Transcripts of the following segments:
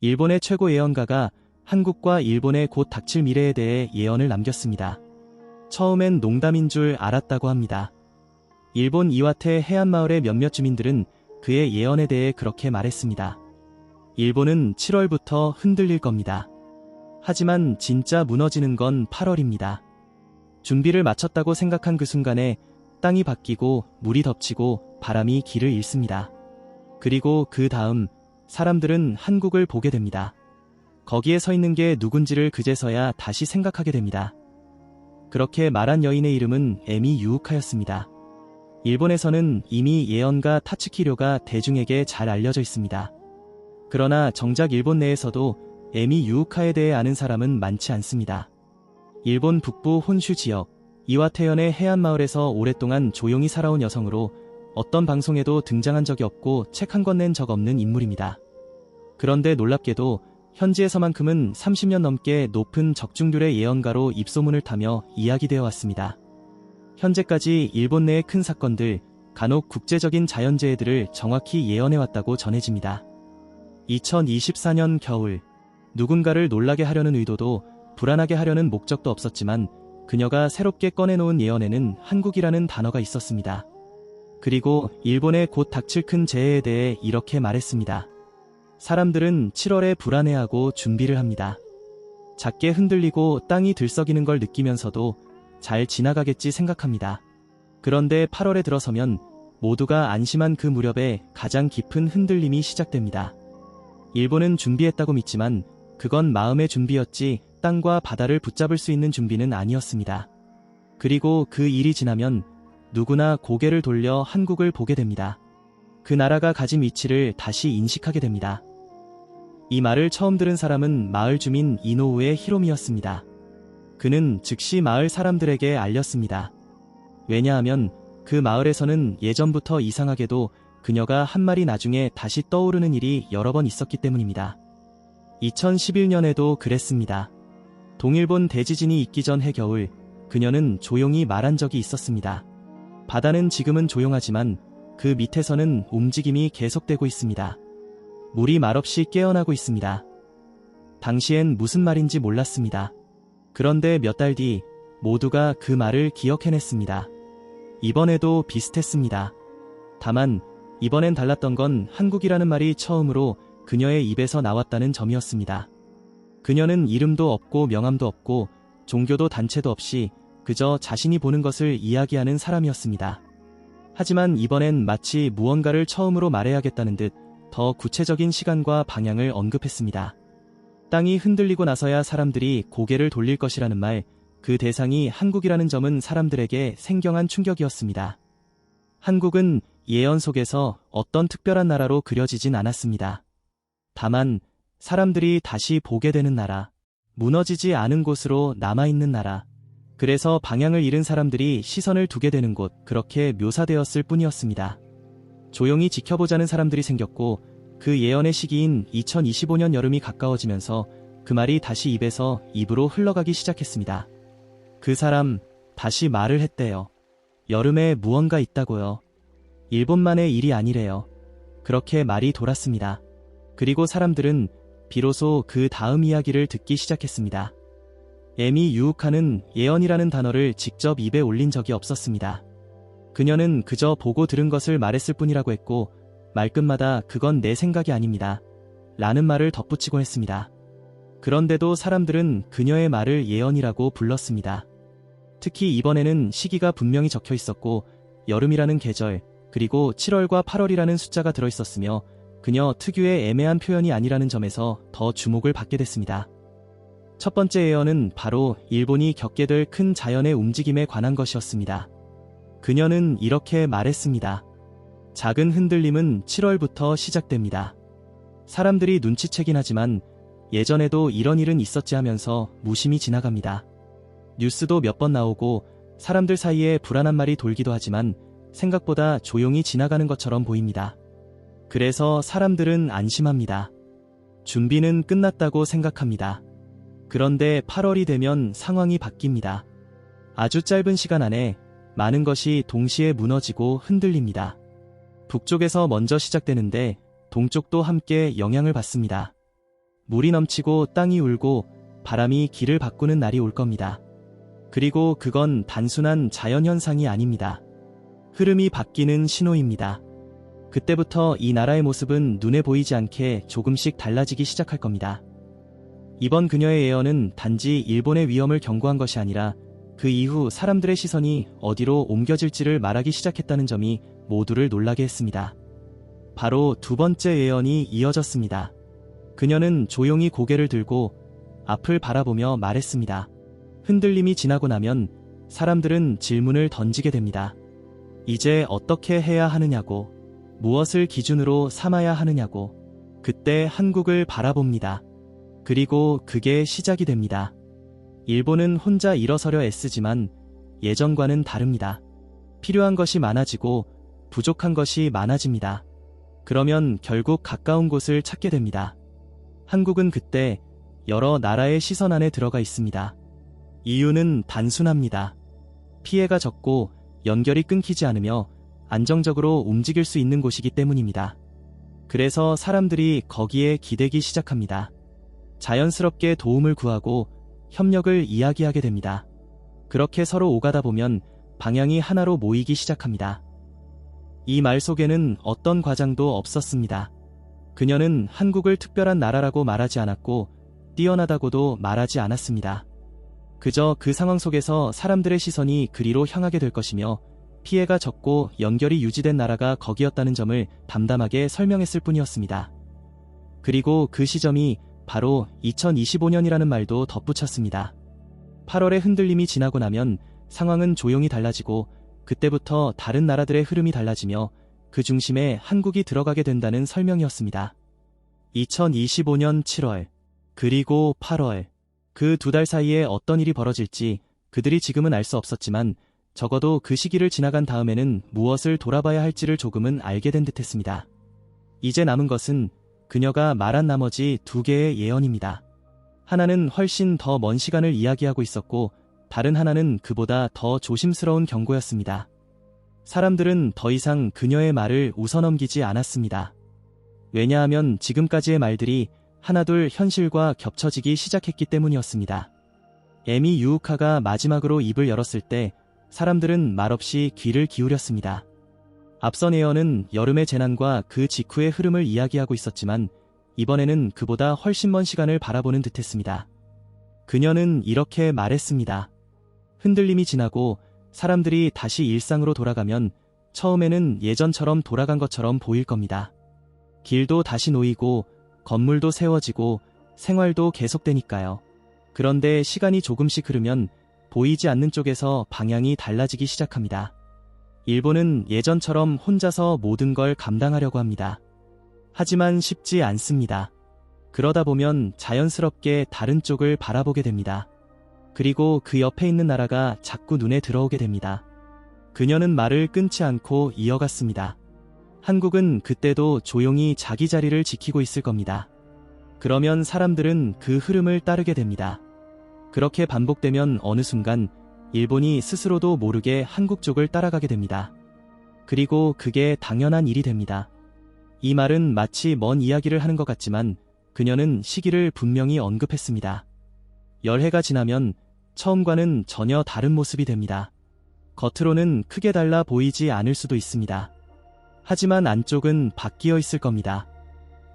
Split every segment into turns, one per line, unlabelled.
일본의 최고 예언가가 한국과 일본의 곧 닥칠 미래에 대해 예언을 남겼습니다. 처음엔 농담인 줄 알았다고 합니다. 일본 이와테 해안마을의 몇몇 주민들은 그의 예언에 대해 그렇게 말했습니다. 일본은 7월부터 흔들릴 겁니다. 하지만 진짜 무너지는 건 8월입니다. 준비를 마쳤다고 생각한 그 순간에 땅이 바뀌고 물이 덮치고 바람이 길을 잃습니다. 그리고 그 다음 사람들은 한국을 보게 됩니다. 거기에 서 있는 게 누군지를 그제서야 다시 생각하게 됩니다. 그렇게 말한 여인의 이름은 에미 유우카였습니다. 일본에서는 이미 예언가 타츠키료가 대중에게 잘 알려져 있습니다. 그러나 정작 일본 내에서도 에미 유우카에 대해 아는 사람은 많지 않습니다. 일본 북부 혼슈 지역 이와테현의 해안마을에서 오랫동안 조용히 살아온 여성으로 어떤 방송에도 등장한 적이 없고 책 한 권 낸 적 없는 인물입니다. 그런데 놀랍게도 현지에서만큼은 30년 넘게 높은 적중률의 예언가로 입소문을 타며 이야기되어 왔습니다. 현재까지 일본 내의 큰 사건들, 간혹 국제적인 자연재해들을 정확히 예언해왔다고 전해집니다. 2024년 겨울, 누군가를 놀라게 하려는 의도도 불안하게 하려는 목적도 없었지만 그녀가 새롭게 꺼내놓은 예언에는 한국이라는 단어가 있었습니다. 그리고 일본의 곧 닥칠 큰 재해에 대해 이렇게 말했습니다. 사람들은 7월에 불안해하고 준비를 합니다. 작게 흔들리고 땅이 들썩이는 걸 느끼면서도 잘 지나가겠지 생각합니다. 그런데 8월에 들어서면 모두가 안심한 그 무렵에 가장 깊은 흔들림이 시작됩니다. 일본은 준비했다고 믿지만 그건 마음의 준비였지 땅과 바다를 붙잡을 수 있는 준비는 아니었습니다. 그리고 그 일이 지나면 누구나 고개를 돌려 한국을 보게 됩니다. 그 나라가 가진 위치를 다시 인식하게 됩니다. 이 말을 처음 들은 사람은 마을 주민 이노우의 히로미였습니다. 그는 즉시 마을 사람들에게 알렸습니다. 왜냐하면 그 마을에서는 예전부터 이상하게도 그녀가 한 말이 나중에 다시 떠오르는 일이 여러 번 있었기 때문입니다. 2011년에도 그랬습니다. 동일본 대지진이 있기 전 해겨울, 그녀는 조용히 말한 적이 있었습니다. 바다는 지금은 조용하지만 그 밑에서는 움직임이 계속되고 있습니다. 물이 말없이 깨어나고 있습니다. 당시엔 무슨 말인지 몰랐습니다. 그런데 몇 달 뒤 모두가 그 말을 기억해냈습니다. 이번에도 비슷했습니다. 다만 이번엔 달랐던 건 한국이라는 말이 처음으로 그녀의 입에서 나왔다는 점이었습니다. 그녀는 이름도 없고 명함도 없고 종교도 단체도 없이 그저 자신이 보는 것을 이야기하는 사람이었습니다. 하지만 이번엔 마치 무언가를 처음으로 말해야겠다는 듯 더 구체적인 시간과 방향을 언급했습니다. 땅이 흔들리고 나서야 사람들이 고개를 돌릴 것이라는 말, 그 대상이 한국이라는 점은 사람들에게 생경한 충격이었습니다. 한국은 예언 속에서 어떤 특별한 나라로 그려지진 않았습니다. 다만 사람들이 다시 보게 되는 나라, 무너지지 않은 곳으로 남아있는 나라, 그래서 방향을 잃은 사람들이 시선을 두게 되는 곳, 그렇게 묘사되었을 뿐이었습니다. 조용히 지켜보자는 사람들이 생겼고 그 예언의 시기인 2025년 여름이 가까워지면서 그 말이 다시 입에서 입으로 흘러가기 시작했습니다. 그 사람 다시 말을 했대요. 여름에 무언가 있다고요. 일본만의 일이 아니래요. 그렇게 말이 돌았습니다. 그리고 사람들은 비로소 그 다음 이야기를 듣기 시작했습니다. 에미 유우카는 예언이라는 단어를 직접 입에 올린 적이 없었습니다. 그녀는 그저 보고 들은 것을 말했을 뿐이라고 했고 말끝마다 그건 내 생각이 아닙니다. 라는 말을 덧붙이곤 했습니다. 그런데도 사람들은 그녀의 말을 예언이라고 불렀습니다. 특히 이번에는 시기가 분명히 적혀 있었고 여름이라는 계절 그리고 7월과 8월이라는 숫자가 들어있었으며 그녀 특유의 애매한 표현이 아니라는 점에서 더 주목을 받게 됐습니다. 첫 번째 예언은 바로 일본이 겪게 될 큰 자연의 움직임에 관한 것이었습니다. 그녀는 이렇게 말했습니다. 작은 흔들림은 7월부터 시작됩니다. 사람들이 눈치채긴 하지만 예전에도 이런 일은 있었지 하면서 무심히 지나갑니다. 뉴스도 몇 번 나오고 사람들 사이에 불안한 말이 돌기도 하지만 생각보다 조용히 지나가는 것처럼 보입니다. 그래서 사람들은 안심합니다. 준비는 끝났다고 생각합니다. 그런데 8월이 되면 상황이 바뀝니다. 아주 짧은 시간 안에 많은 것이 동시에 무너지고 흔들립니다. 북쪽에서 먼저 시작되는데 동쪽도 함께 영향을 받습니다. 물이 넘치고 땅이 울고 바람이 길을 바꾸는 날이 올 겁니다. 그리고 그건 단순한 자연현상이 아닙니다. 흐름이 바뀌는 신호입니다. 그때부터 이 나라의 모습은 눈에 보이지 않게 조금씩 달라지기 시작할 겁니다. 이번 그녀의 예언은 단지 일본의 위험을 경고한 것이 아니라 그 이후 사람들의 시선이 어디로 옮겨질지를 말하기 시작했다는 점이 모두를 놀라게 했습니다. 바로 두 번째 예언이 이어졌습니다. 그녀는 조용히 고개를 들고 앞을 바라보며 말했습니다. 흔들림이 지나고 나면 사람들은 질문을 던지게 됩니다. 이제 어떻게 해야 하느냐고, 무엇을 기준으로 삼아야 하느냐고. 그때 한국을 바라봅니다. 그리고 그게 시작이 됩니다. 일본은 혼자 일어서려 애쓰지만 예전과는 다릅니다. 필요한 것이 많아지고 부족한 것이 많아집니다. 그러면 결국 가까운 곳을 찾게 됩니다. 한국은 그때 여러 나라의 시선 안에 들어가 있습니다. 이유는 단순합니다. 피해가 적고 연결이 끊기지 않으며 안정적으로 움직일 수 있는 곳이기 때문입니다. 그래서 사람들이 거기에 기대기 시작합니다. 자연스럽게 도움을 구하고 협력을 이야기하게 됩니다. 그렇게 서로 오가다 보면 방향이 하나로 모이기 시작합니다. 이 말 속에는 어떤 과장도 없었습니다. 그녀는 한국을 특별한 나라라고 말하지 않았고 뛰어나다고도 말하지 않았습니다. 그저 그 상황 속에서 사람들의 시선이 그리로 향하게 될 것이며 피해가 적고 연결이 유지된 나라가 거기였다는 점을 담담하게 설명했을 뿐이었습니다. 그리고 그 시점이 바로 2025년이라는 말도 덧붙였습니다. 8월의 흔들림이 지나고 나면 상황은 조용히 달라지고 그때부터 다른 나라들의 흐름이 달라지며 그 중심에 한국이 들어가게 된다는 설명이었습니다. 2025년 7월, 그리고 8월, 그 두 달 사이에 어떤 일이 벌어질지 그들이 지금은 알 수 없었지만 적어도 그 시기를 지나간 다음에는 무엇을 돌아봐야 할지를 조금은 알게 된 듯했습니다. 이제 남은 것은 그녀가 말한 나머지 두 개의 예언입니다. 하나는 훨씬 더 먼 시간을 이야기하고 있었고 다른 하나는 그보다 더 조심스러운 경고였습니다. 사람들은 더 이상 그녀의 말을 웃어넘기지 않았습니다. 왜냐하면 지금까지의 말들이 하나둘 현실과 겹쳐지기 시작했기 때문이었습니다. 에미 유우카가 마지막으로 입을 열었을 때 사람들은 말없이 귀를 기울였습니다. 앞선 예언은 여름의 재난과 그 직후의 흐름을 이야기하고 있었지만 이번에는 그보다 훨씬 먼 시간을 바라보는 듯했습니다. 그녀는 이렇게 말했습니다. 흔들림이 지나고 사람들이 다시 일상으로 돌아가면 처음에는 예전처럼 돌아간 것처럼 보일 겁니다. 길도 다시 놓이고 건물도 세워지고 생활도 계속되니까요. 그런데 시간이 조금씩 흐르면 보이지 않는 쪽에서 방향이 달라지기 시작합니다. 일본은 예전처럼 혼자서 모든 걸 감당하려고 합니다. 하지만 쉽지 않습니다. 그러다 보면 자연스럽게 다른 쪽을 바라보게 됩니다. 그리고 그 옆에 있는 나라가 자꾸 눈에 들어오게 됩니다. 그녀는 말을 끊지 않고 이어갔습니다. 한국은 그때도 조용히 자기 자리를 지키고 있을 겁니다. 그러면 사람들은 그 흐름을 따르게 됩니다. 그렇게 반복되면 어느 순간 일본이 스스로도 모르게 한국 쪽을 따라가게 됩니다. 그리고 그게 당연한 일이 됩니다. 이 말은 마치 먼 이야기를 하는 것 같지만 그녀는 시기를 분명히 언급했습니다. 열해가 지나면 처음과는 전혀 다른 모습이 됩니다. 겉으로는 크게 달라 보이지 않을 수도 있습니다. 하지만 안쪽은 바뀌어 있을 겁니다.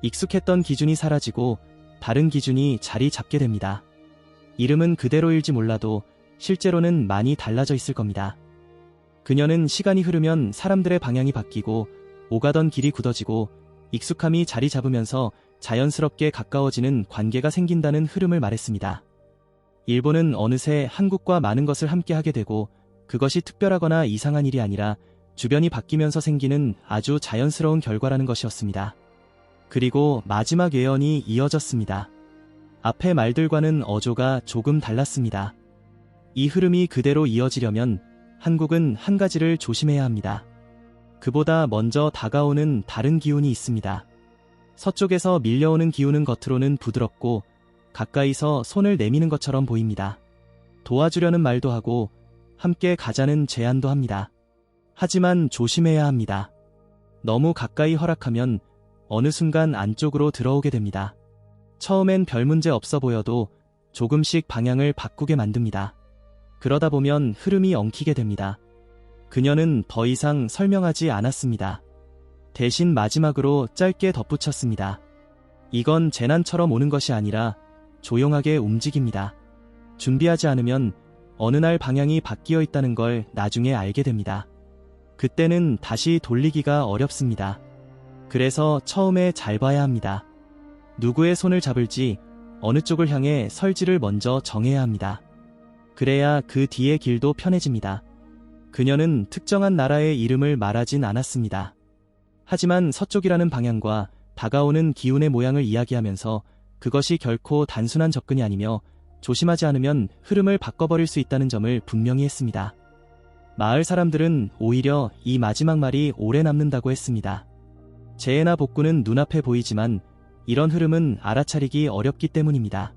익숙했던 기준이 사라지고 다른 기준이 자리 잡게 됩니다. 이름은 그대로일지 몰라도 실제로는 많이 달라져 있을 겁니다. 그녀는 시간이 흐르면 사람들의 방향이 바뀌고 오가던 길이 굳어지고 익숙함이 자리 잡으면서 자연스럽게 가까워지는 관계가 생긴다는 흐름을 말했습니다. 일본은 어느새 한국과 많은 것을 함께 하게 되고 그것이 특별하거나 이상한 일이 아니라 주변이 바뀌면서 생기는 아주 자연스러운 결과라는 것이었습니다. 그리고 마지막 예언이 이어졌습니다. 앞의 말들과는 어조가 조금 달랐습니다. 이 흐름이 그대로 이어지려면 한국은 한 가지를 조심해야 합니다. 그보다 먼저 다가오는 다른 기운이 있습니다. 서쪽에서 밀려오는 기운은 겉으로는 부드럽고 가까이서 손을 내미는 것처럼 보입니다. 도와주려는 말도 하고 함께 가자는 제안도 합니다. 하지만 조심해야 합니다. 너무 가까이 허락하면 어느 순간 안쪽으로 들어오게 됩니다. 처음엔 별 문제 없어 보여도 조금씩 방향을 바꾸게 만듭니다. 그러다 보면 흐름이 엉키게 됩니다. 그녀는 더 이상 설명하지 않았습니다. 대신 마지막으로 짧게 덧붙였습니다. 이건 재난처럼 오는 것이 아니라 조용하게 움직입니다. 준비하지 않으면 어느 날 방향이 바뀌어 있다는 걸 나중에 알게 됩니다. 그때는 다시 돌리기가 어렵습니다. 그래서 처음에 잘 봐야 합니다. 누구의 손을 잡을지, 어느 쪽을 향해 설지를 먼저 정해야 합니다. 그래야 그 뒤의 길도 편해집니다. 그녀는 특정한 나라의 이름을 말하진 않았습니다. 하지만 서쪽이라는 방향과 다가오는 기운의 모양을 이야기하면서 그것이 결코 단순한 접근이 아니며 조심하지 않으면 흐름을 바꿔버릴 수 있다는 점을 분명히 했습니다. 마을 사람들은 오히려 이 마지막 말이 오래 남는다고 했습니다. 재해나 복구는 눈앞에 보이지만 이런 흐름은 알아차리기 어렵기 때문입니다.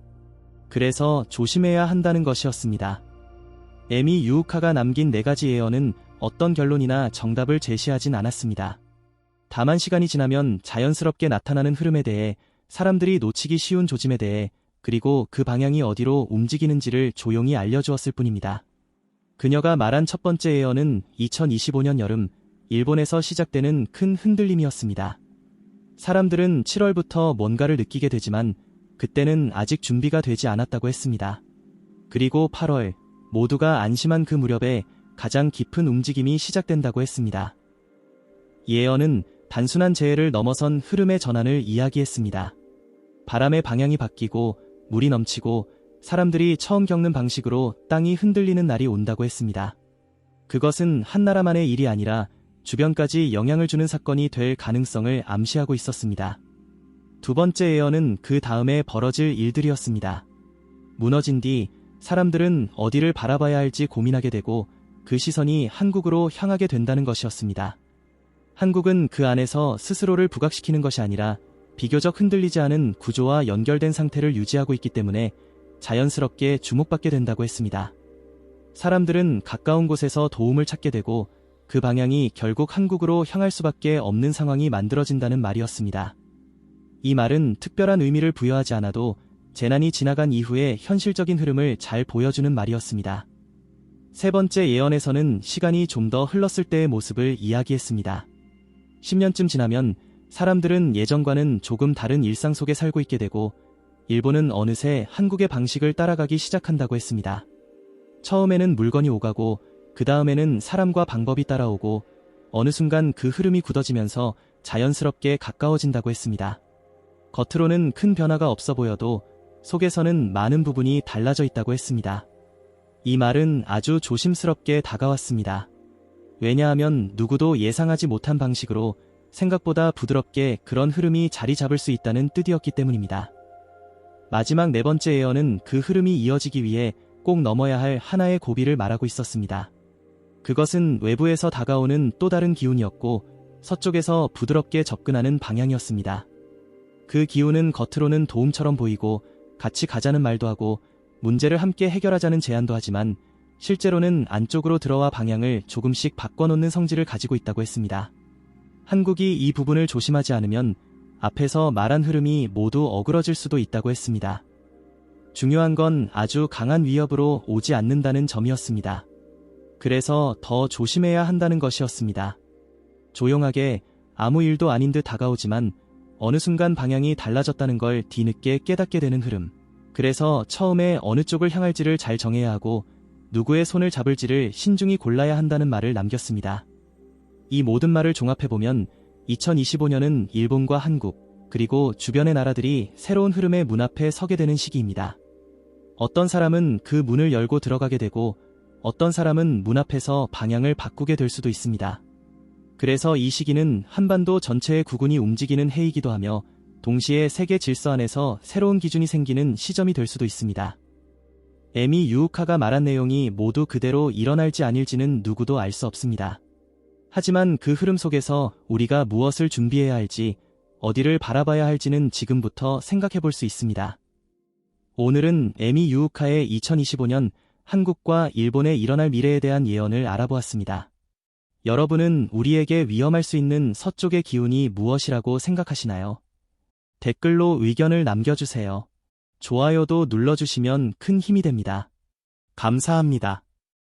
그래서 조심해야 한다는 것이었습니다. 에미 유우카가 남긴 4가지 예언은 어떤 결론이나 정답을 제시하진 않았습니다. 다만 시간이 지나면 자연스럽게 나타나는 흐름에 대해, 사람들이 놓치기 쉬운 조짐에 대해, 그리고 그 방향이 어디로 움직이는지를 조용히 알려주었을 뿐입니다. 그녀가 말한 첫 번째 예언은 2025년 여름, 일본에서 시작되는 큰 흔들림이었습니다. 사람들은 7월부터 뭔가를 느끼게 되지만 그때는 아직 준비가 되지 않았다고 했습니다. 그리고 8월, 모두가 안심한 그 무렵에 가장 깊은 움직임이 시작된다고 했습니다. 예언은 단순한 재해를 넘어선 흐름의 전환을 이야기했습니다. 바람의 방향이 바뀌고 물이 넘치고 사람들이 처음 겪는 방식으로 땅이 흔들리는 날이 온다고 했습니다. 그것은 한 나라만의 일이 아니라 주변까지 영향을 주는 사건이 될 가능성을 암시하고 있었습니다. 두 번째 예언은 그 다음에 벌어질 일들이었습니다. 무너진 뒤 사람들은 어디를 바라봐야 할지 고민하게 되고 그 시선이 한국으로 향하게 된다는 것이었습니다. 한국은 그 안에서 스스로를 부각시키는 것이 아니라 비교적 흔들리지 않은 구조와 연결된 상태를 유지하고 있기 때문에 자연스럽게 주목받게 된다고 했습니다. 사람들은 가까운 곳에서 도움을 찾게 되고 그 방향이 결국 한국으로 향할 수밖에 없는 상황이 만들어진다는 말이었습니다. 이 말은 특별한 의미를 부여하지 않아도 재난이 지나간 이후의 현실적인 흐름을 잘 보여주는 말이었습니다. 세 번째 예언에서는 시간이 좀 더 흘렀을 때의 모습을 이야기했습니다. 10년쯤 지나면 사람들은 예전과는 조금 다른 일상 속에 살고 있게 되고 일본은 어느새 한국의 방식을 따라가기 시작한다고 했습니다. 처음에는 물건이 오가고 그 다음에는 사람과 방법이 따라오고 어느 순간 그 흐름이 굳어지면서 자연스럽게 가까워진다고 했습니다. 겉으로는 큰 변화가 없어 보여도 속에서는 많은 부분이 달라져 있다고 했습니다. 이 말은 아주 조심스럽게 다가왔습니다. 왜냐하면 누구도 예상하지 못한 방식으로 생각보다 부드럽게 그런 흐름이 자리 잡을 수 있다는 뜻이었기 때문입니다. 마지막 네 번째 예언은 그 흐름이 이어지기 위해 꼭 넘어야 할 하나의 고비를 말하고 있었습니다. 그것은 외부에서 다가오는 또 다른 기운이었고 서쪽에서 부드럽게 접근하는 방향이었습니다. 그 기운은 겉으로는 도움처럼 보이고 같이 가자는 말도 하고 문제를 함께 해결하자는 제안도 하지만 실제로는 안쪽으로 들어와 방향을 조금씩 바꿔놓는 성질을 가지고 있다고 했습니다. 한국이 이 부분을 조심하지 않으면 앞에서 말한 흐름이 모두 어그러질 수도 있다고 했습니다. 중요한 건 아주 강한 위협으로 오지 않는다는 점이었습니다. 그래서 더 조심해야 한다는 것이었습니다. 조용하게 아무 일도 아닌 듯 다가오지만 어느 순간 방향이 달라졌다는 걸 뒤늦게 깨닫게 되는 흐름. 그래서 처음에 어느 쪽을 향할지를 잘 정해야 하고 누구의 손을 잡을지를 신중히 골라야 한다는 말을 남겼습니다. 이 모든 말을 종합해보면 2025년은 일본과 한국, 그리고 주변의 나라들이 새로운 흐름의 문 앞에 서게 되는 시기입니다. 어떤 사람은 그 문을 열고 들어가게 되고 어떤 사람은 문 앞에서 방향을 바꾸게 될 수도 있습니다. 그래서 이 시기는 한반도 전체의 구군이 움직이는 해이기도 하며 동시에 세계 질서 안에서 새로운 기준이 생기는 시점이 될 수도 있습니다. 에미 유우카가 말한 내용이 모두 그대로 일어날지 아닐지는 누구도 알 수 없습니다. 하지만 그 흐름 속에서 우리가 무엇을 준비해야 할지, 어디를 바라봐야 할지는 지금부터 생각해 볼 수 있습니다. 오늘은 에미 유우카의 2025년 한국과 일본에 일어날 미래에 대한 예언을 알아보았습니다. 여러분은 우리에게 위험할 수 있는 서쪽의 기운이 무엇이라고 생각하시나요? 댓글로 의견을 남겨주세요. 좋아요도 눌러주시면 큰 힘이 됩니다. 감사합니다.